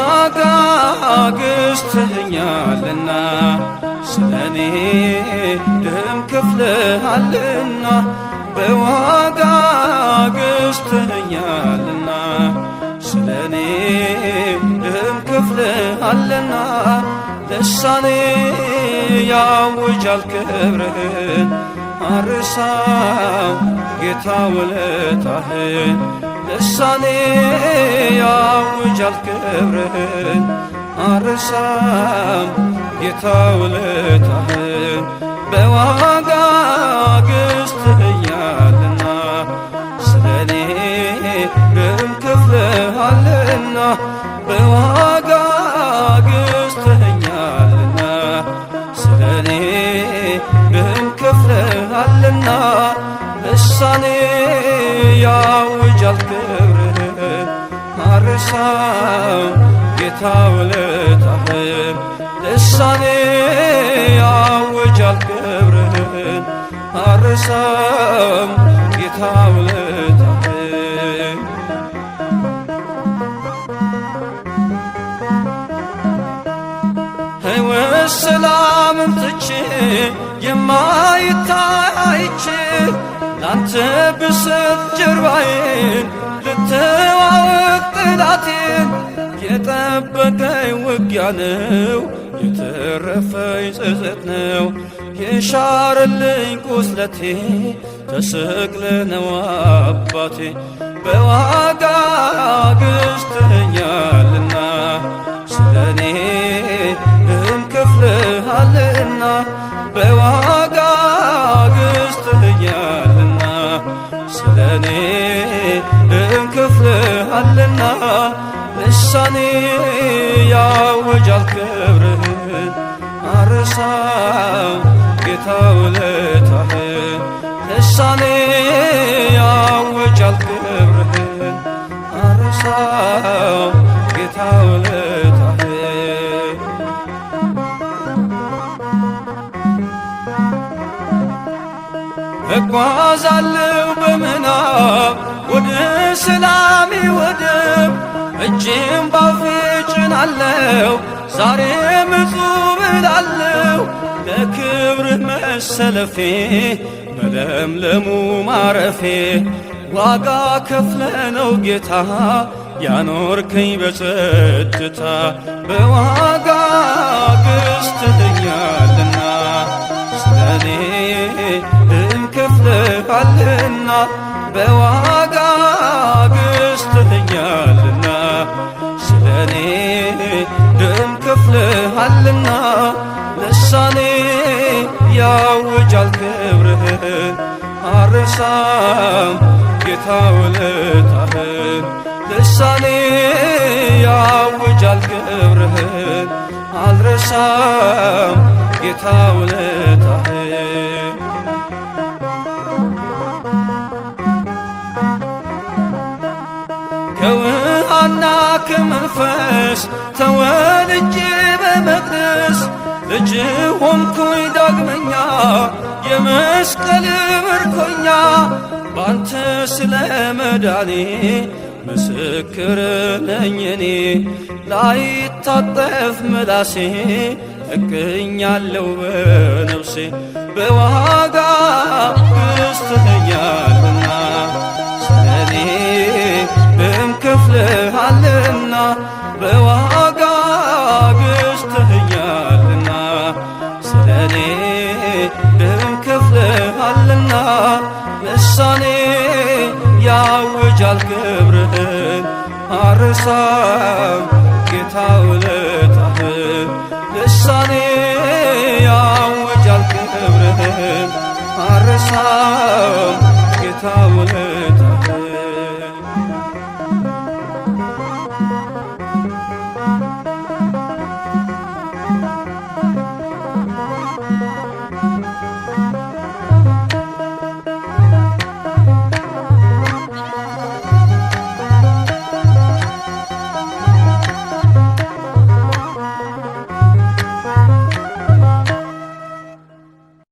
በዋጋ ገዝተኸኛልና ስለኔ ደም ከፍለሃልና በዋጋ ገዝተኸኛልና ስለኔ ደም ከፍለሃልና ልሳኔ ያውጃል ክብርህን አርሳው ጌታ ውለታህን ልሳኔ ያውጃል ክብርህን አርሳም ጌታ ውለታህን በዋጋ ገዝተኸኛልና ስለኔ ደም ከፍለሃልና በዋጋ ገዝተኸኛልና ስለኔ ደም ከፍለሃልና ልሳኔ ያውጃል ክብርህን አርሳም ጌታ ውለታህን ልሳኔ ያውጃል ክብርህን አርሳም ጌታ ውለታህን ሕይወት ሰላምም ትቼ የማይታይቼ ላንተ ብሰጥ ጀርባዬን ልተዋወቅ ጠላቴን የጠበቀኝ ውጊያ ነው የተረፈኝ ጸጸት ነው የሻረልኝ ቁስለቴ ተሰቅለ ነው አባቴ በዋጋ ገዝተኸኛልና ስለኔ ደም ከፍለሃልና በዋጋ ገዝተኸኛልና ስለኔ ደም ከፍለሃልና ልሳኔ ያውጃል ክብርህን አርሳም ጌታ ውለታህን ልሳኔ ያውጃል ክብርህን አርሳም ጌታ ውለታህን እጓዛለሁ በምናብ ወደ ሰላሜ ወደብ እጄም ባፌ ጭናለሁ ዛሬም እጹብ እላለሁ ለክብርህ መሰለፌ በለምለሙ ማረፌ ዋጋ ከፍለ ነው ጌታ ያኖርከኝ በጸጥታ በዋጋ ገዝተኸኛልና ስለኔ ደም ከፍለሃልና በዋጋ ገዝተኸኛልና ስለኔ ደም ከፍለሃልና ልሳኔ ያውጃል ክብርህን አርሳም ጌታ ውለታህን ልሳኔ ያውጃል ክብርህን አልረሳም ጌታ ውለታህን ከውሃና ከመንፈስ ተወልጄ በመቅደስ ልጅ ሆንኩኝ ዳግመኛ የመስቀል ምርኮኛ ባንተ ስለ መዳኔ ምስክር ነኝ እኔ ላይታጠፍ ምላሴ እገኛለሁ በነፍሴ በዋጋ ገዝተኸኛልና ስለኔ ደም ከፍለሃልና በዋጋ ገዝተኸኛልና ስለኔ ደም ከፍለሃልና ልሳኔ ያውጃል ክብርህን አርሳም ጌታ ውለታህን ልሳኔ ያውጃል ክብርህን አርሳም ጌታ ውለታህን